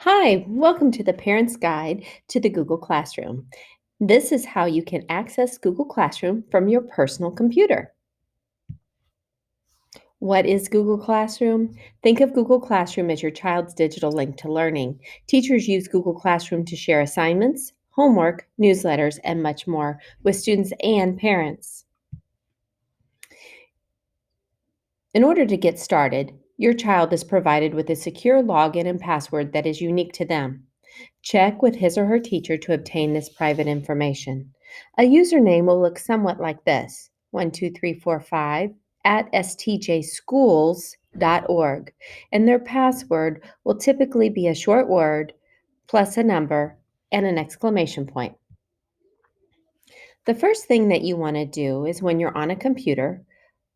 Hi, welcome to the Parent's Guide to the Google Classroom. This is how you can access Google Classroom from your personal computer. What is Google Classroom? Think of Google Classroom as your child's digital link to learning. Teachers use Google Classroom to share assignments, homework, newsletters, and much more with students and parents. In order to get started, your child is provided with a secure login and password that is unique to them. Check with his or her teacher to obtain this private information. A username will look somewhat like this: 12345 at stjschools.org, and their password will typically be a short word plus a number and an exclamation point. The first thing that you want to do is when you're on a computer,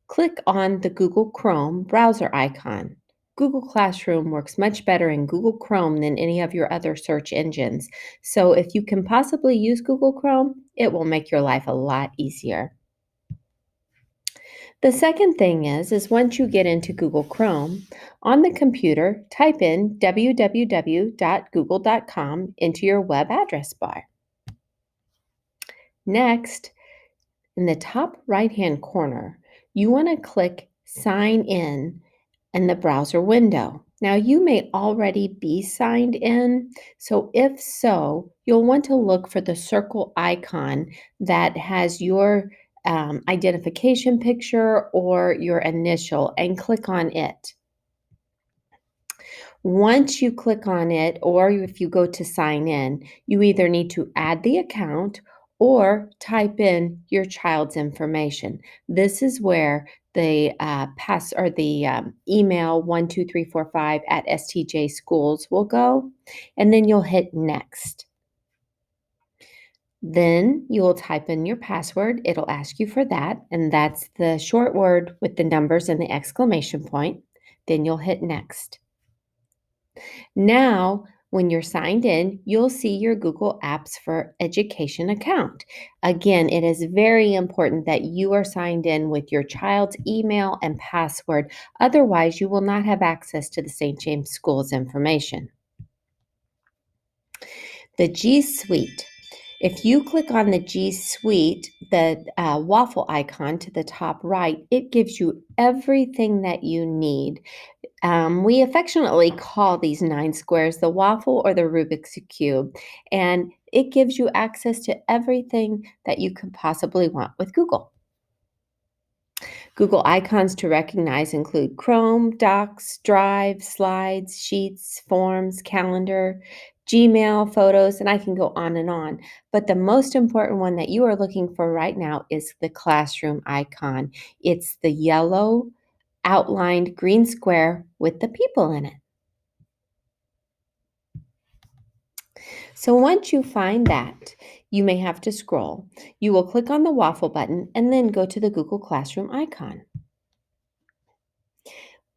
click on the Google Chrome browser icon. Google Classroom works much better in Google Chrome than any of your other search engines. So if you can possibly use Google Chrome, it will make your life a lot easier. The second thing is once you get into Google Chrome, on the computer, type in www.google.com into your web address bar. Next, in the top right-hand corner, you want to click Sign in the browser window. Now, you may already be signed in, so if so, you'll want to look for the circle icon that has your identification picture or your initial and click on it. Once you click on it, or if you go to sign in, you either need to add the account or type in your child's information. This is where the email 12345 at stjschools will go, and then you'll hit next. Then you will type in your password. It'll ask you for that, and that's the short word with the numbers and the exclamation point. Then you'll hit next. Now, when you're signed in, you'll see your Google Apps for Education account. Again, it is very important that you are signed in with your child's email and password. Otherwise, you will not have access to the St. James Schools information. The G Suite. If you click on the G Suite, the waffle icon to the top right, it gives you everything that you need. We affectionately call these 9 squares the waffle or the Rubik's Cube, and it gives you access to everything that you could possibly want with Google. Google icons to recognize include Chrome, Docs, Drive, Slides, Sheets, Forms, Calendar, Gmail, Photos, and I can go on and on. But the most important one that you are looking for right now is the Classroom icon. It's the yellow outlined green square with the people in it. So once you find that, you may have to scroll. You will click on the waffle button and then go to the Google Classroom icon.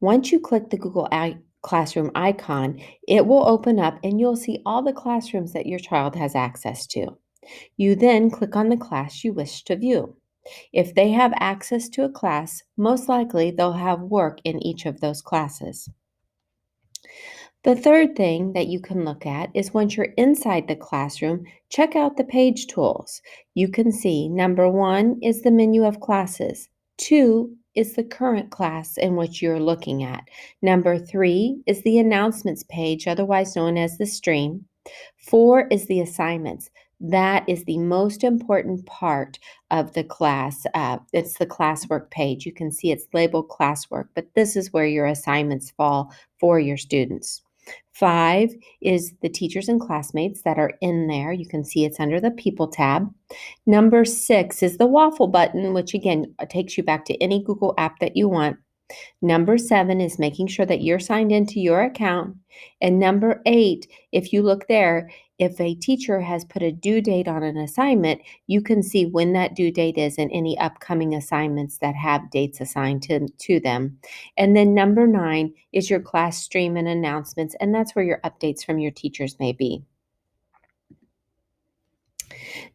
Once you click the Google Classroom icon, it will open up and you'll see all the classrooms that your child has access to. You then click on the class you wish to view. If they have access to a class, most likely they'll have work in each of those classes. The third thing that you can look at is once you're inside the classroom, check out the page tools. You can see number 1 is the menu of classes. 2 is the current class in which you're looking at. Number 3 is the announcements page, otherwise known as the stream. 4 is the assignments. That is the most important part of the class. It's the classwork page. You can see it's labeled classwork, but this is where your assignments fall for your students. 5 is the teachers and classmates that are in there. You can see it's under the People tab. Number 6 is the waffle button, which again takes you back to any Google app that you want. Number 7 is making sure that you're signed into your account. And number 8, if you look there, if a teacher has put a due date on an assignment, you can see when that due date is and any upcoming assignments that have dates assigned to them. And then number 9 is your class stream and announcements, and that's where your updates from your teachers may be.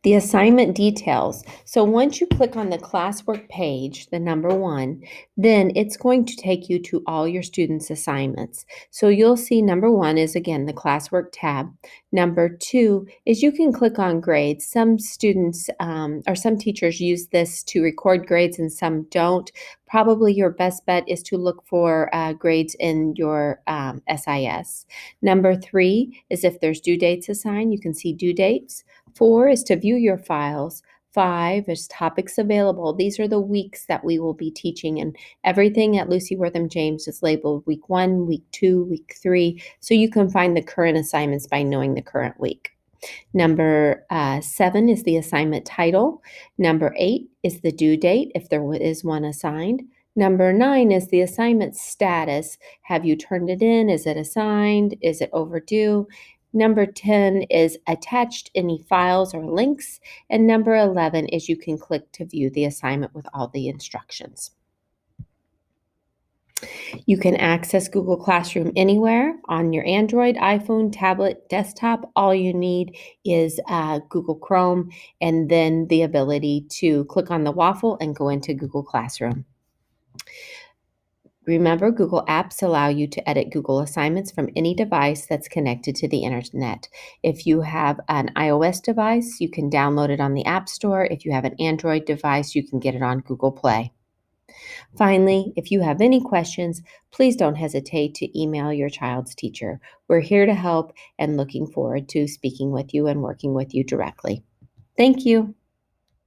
The assignment details. So once you click on the classwork page, the number 1, then it's going to take you to all your students' assignments. So you'll see number 1 is again the classwork tab. Number 2 is you can click on grades. Some students or some teachers use this to record grades and some don't. Probably your best bet is to look for grades in your SIS. Number 3 is if there's due dates assigned, you can see due dates. 4 is to view your files. 5 is topics available. These are the weeks that we will be teaching, and everything at Lucy Wortham James is labeled week 1, week 2, week 3, so you can find the current assignments by knowing the current week. Number 7 is the assignment title. Number 8 is the due date, if there is one assigned. Number 9 is the assignment status. Have you turned it in? Is it assigned? Is it overdue? Number 10 is attached any files or links. And number 11 is you can click to view the assignment with all the instructions. You can access Google Classroom anywhere on your Android, iPhone, tablet, desktop. All you need is Google Chrome and then the ability to click on the waffle and go into Google Classroom. Remember, Google Apps allow you to edit Google assignments from any device that's connected to the internet. If you have an iOS device, you can download it on the App Store. If you have an Android device, you can get it on Google Play. Finally, if you have any questions, please don't hesitate to email your child's teacher. We're here to help and looking forward to speaking with you and working with you directly. Thank you.